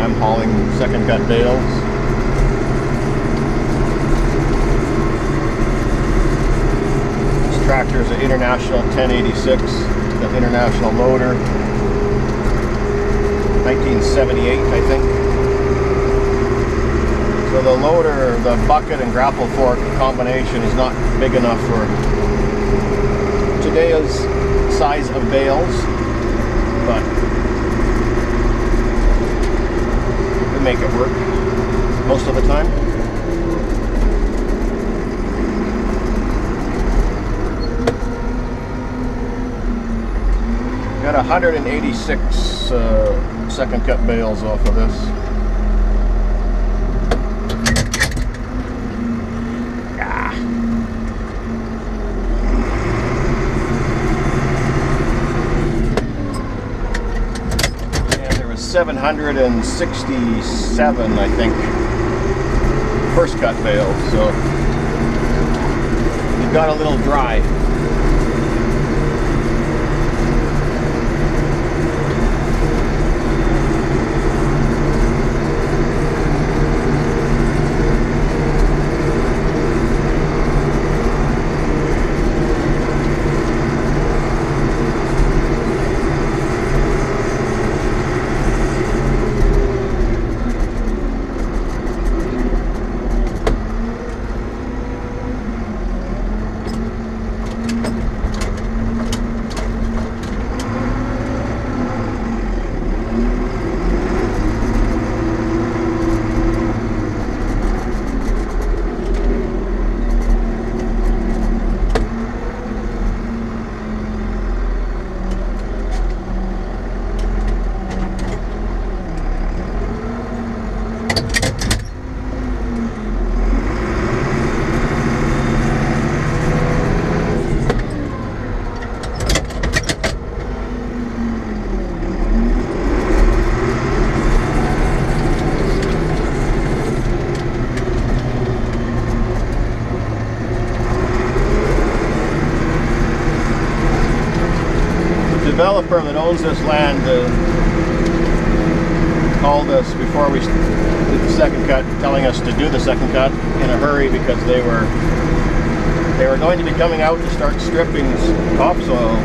I'm hauling second cut bales. This tractor is an International 1086, the International loader, 1978, I think. So the loader, the bucket and grapple fork combination is not big enough for today's size of bales, but we make it work most of the time. Got 186 second cut bales off of this. And there was 767, I think, first cut bales, so it got a little dry. The developer that owns this land called us before we did the second cut, telling us to do the second cut in a hurry because they were going to be coming out to start stripping topsoil.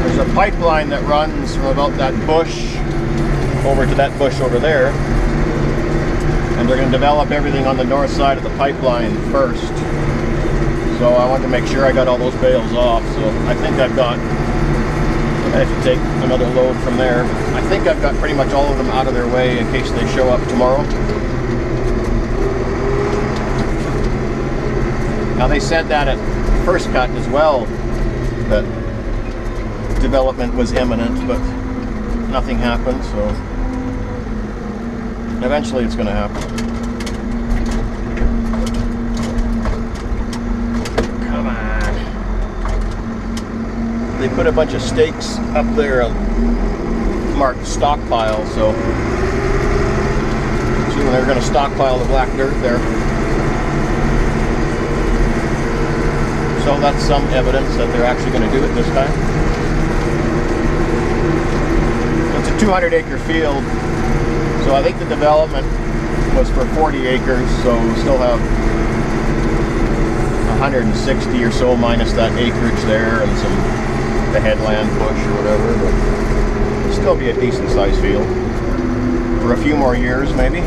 There's a pipeline that runs from about that bush over to that bush over there, and they're going to develop everything on the north side of the pipeline first. So I want to make sure I got all those bales off. So I think I've got, I have to take another load from there. I think I've got pretty much all of them out of their way in case they show up tomorrow. Now they said that at first cut as well, that development was imminent, but nothing happened, so eventually it's going to happen. Come on. They put a bunch of stakes up there marked stockpile, so they're going to stockpile the black dirt there. So that's some evidence that they're actually going to do it this time. It's a 200-acre field, so I think the development was for 40 acres, so we still have 160 or so minus that acreage there and the headland bush or whatever, but it'll still be a decent sized field for a few more years maybe.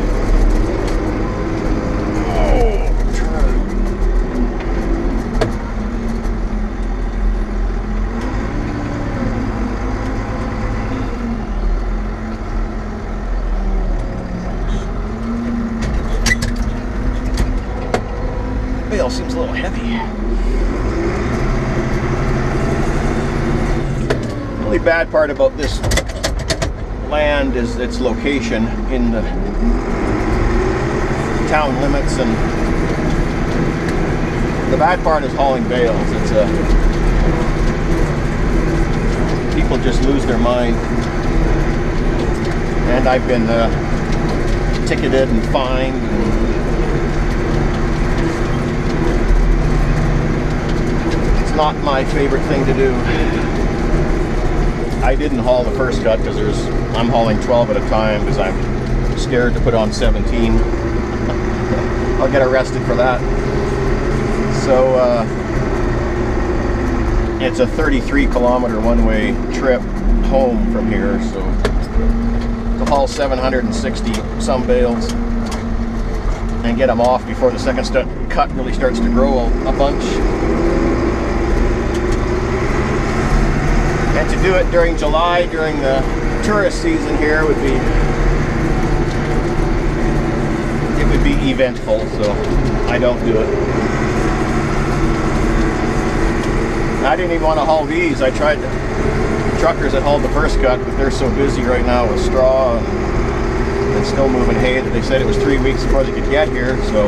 Bale seems a little heavy. The only bad part about this land is its location in the town limits, and the bad part is hauling bales. It's people just lose their mind, and I've been ticketed and fined. Not my favorite thing to do. I didn't haul the first cut because I'm hauling 12 at a time because I'm scared to put on 17. I'll get arrested for that. So it's a 33-kilometer one-way trip home from here, so to haul 760 some bales and get them off before the second cut really starts to grow a bunch. And to do it during July, during the tourist season here, would be eventful, so I don't do it. I didn't even want to haul these. I tried truckers that hauled the first cut, but they're so busy right now with straw and snow moving hay that they said it was 3 weeks before they could get here. So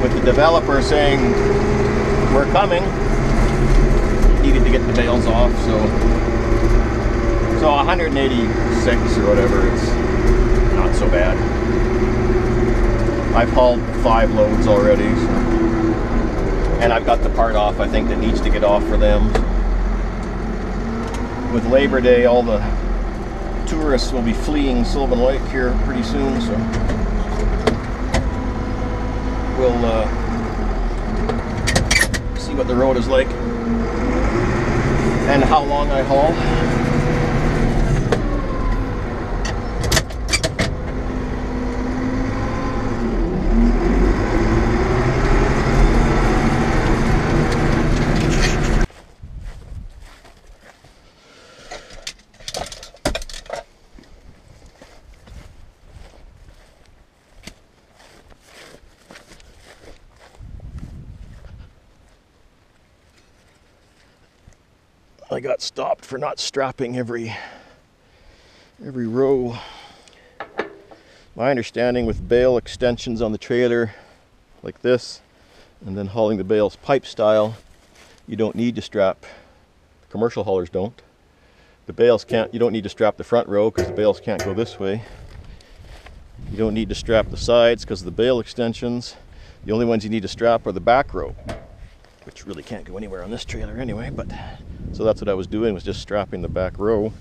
with the developer saying we're coming, needed to get the bales off, so 186 or whatever, it's not so bad. I've hauled 5 loads already, so, and I've got the part off I think that needs to get off for them. With Labor Day, all the tourists will be fleeing Sylvan Lake here pretty soon, so we'll see what the road is like and how long I haul. I got stopped for not strapping every row. My understanding with bale extensions on the trailer like this, and then hauling the bales pipe style, you don't need to strap. Commercial haulers don't. The bales can't. You don't need to strap the front row because the bales can't go this way. You don't need to strap the sides because of the bale extensions. The only ones you need to strap are the back row, which really can't go anywhere on this trailer anyway, but so that's what I was doing, was just strapping the back row.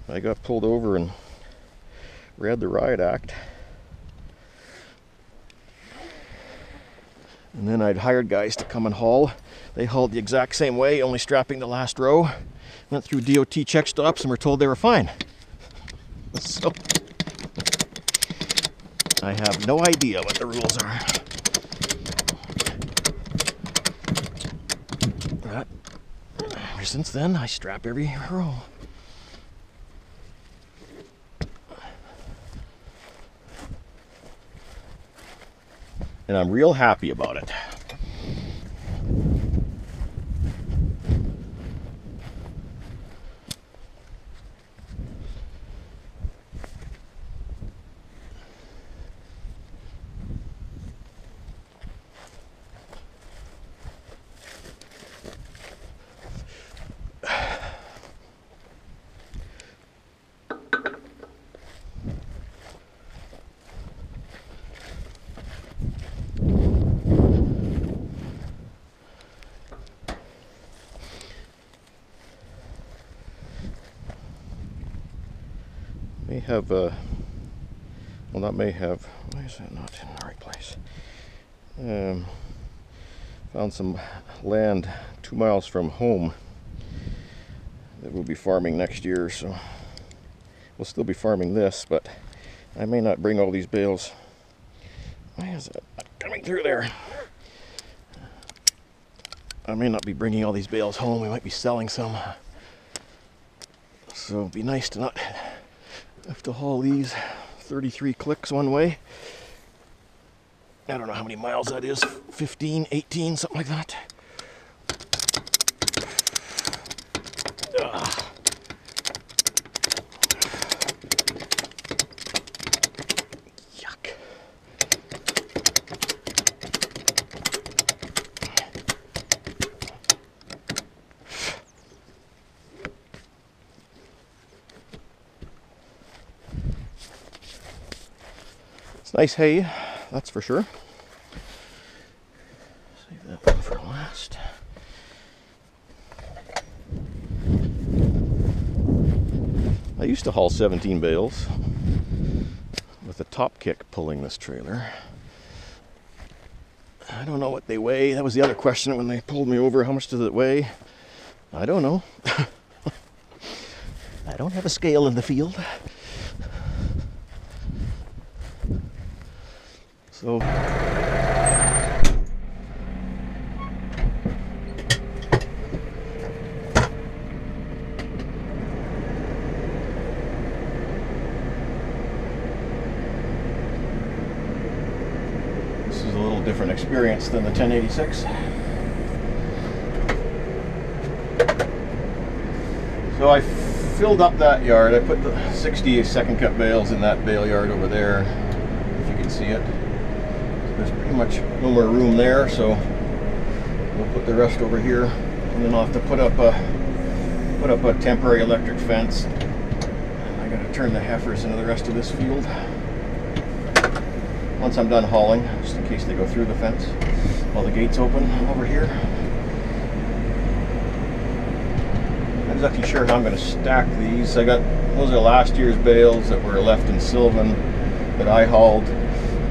I got pulled over and read the riot act. And then I'd hired guys to come and haul. They hauled the exact same way, only strapping the last row. Went through DOT check stops and were told they were fine. So I have no idea what the rules are. But ever since then, I strap every row. And I'm real happy about it. May have, well, not may have, why is that not in the right place? Found some land 2 miles from home that we'll be farming next year, so we'll still be farming this, but I may not bring all these bales. Why is it not coming through there? I may not be bringing all these bales home. We might be selling some. So it'd be nice to not have to haul these 33 clicks one way. I don't know how many miles that is, 15, 18, something like that. Yuck. It's nice hay, that's for sure. Save that one for last. to haul 17 bales with a top kick pulling this trailer. I don't know what they weigh. That was the other question when they pulled me over. How much does it weigh? I don't know. I don't have a scale in the field. So this is a little different experience than the 1086. So I filled up that yard. I put the 60 second cut bales in that bale yard over there, if you can see it. So there's pretty much no more room there, so we'll put the rest over here, and then I'll have to put up a temporary electric fence. And I gotta turn the heifers into the rest of this field once I'm done hauling, just in case they go through the fence while the gate's open over here. I'm not exactly sure how I'm going to stack these. Those are last year's bales that were left in Sylvan that I hauled.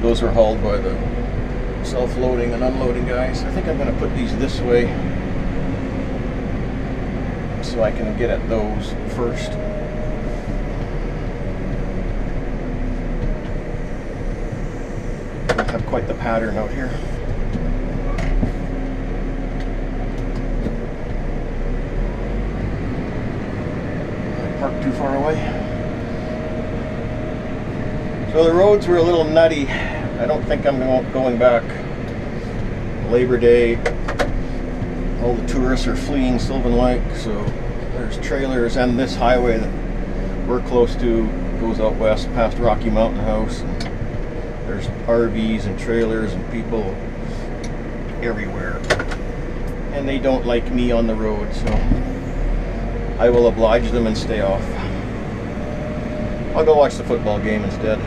Those were hauled by the self-loading and unloading guys. I think I'm going to put these this way so I can get at those first. I have quite the pattern out here. Parked too far away. So the roads were a little nutty. I don't think I'm going back. Labor Day, all the tourists are fleeing Sylvan Lake, so there's trailers, and this highway that we're close to goes out west past Rocky Mountain House. And there's RVs and trailers and people everywhere, and they don't like me on the road, so I will oblige them and stay off. I'll go watch the football game instead.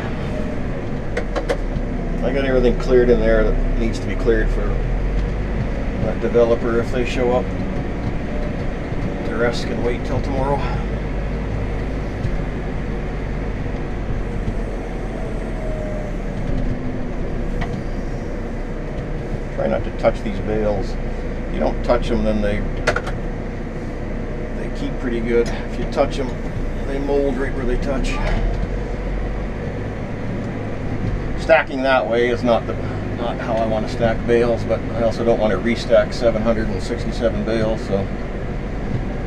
I got everything cleared in there that needs to be cleared for that developer if they show up. The rest can wait till tomorrow. Try not to touch these bales. If you don't touch them, then they keep pretty good. If you touch them, they mold right where they touch. Stacking that way is not how I want to stack bales, but I also don't want to restack 767 bales, so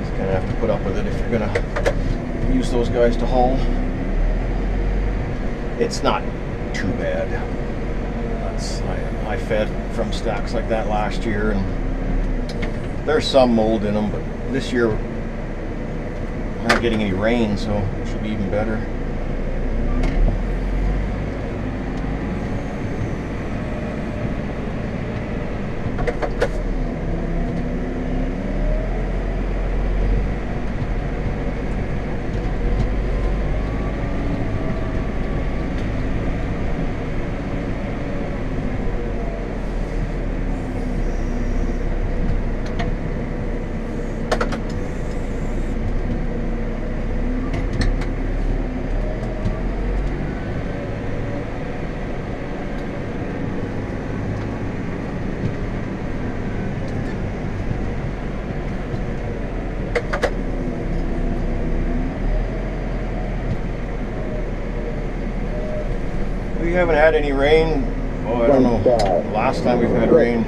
just kind of have to put up with it if you're going to use those guys to haul. It's not too bad. I fed from stacks like that last year, and there's some mold in them, but this year we're not getting any rain, so it should be even better. We haven't had any rain. Oh, I don't know. Last time we've had rain,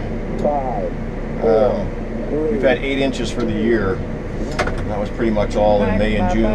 we've had 8 inches for the year. And that was pretty much all in May and June.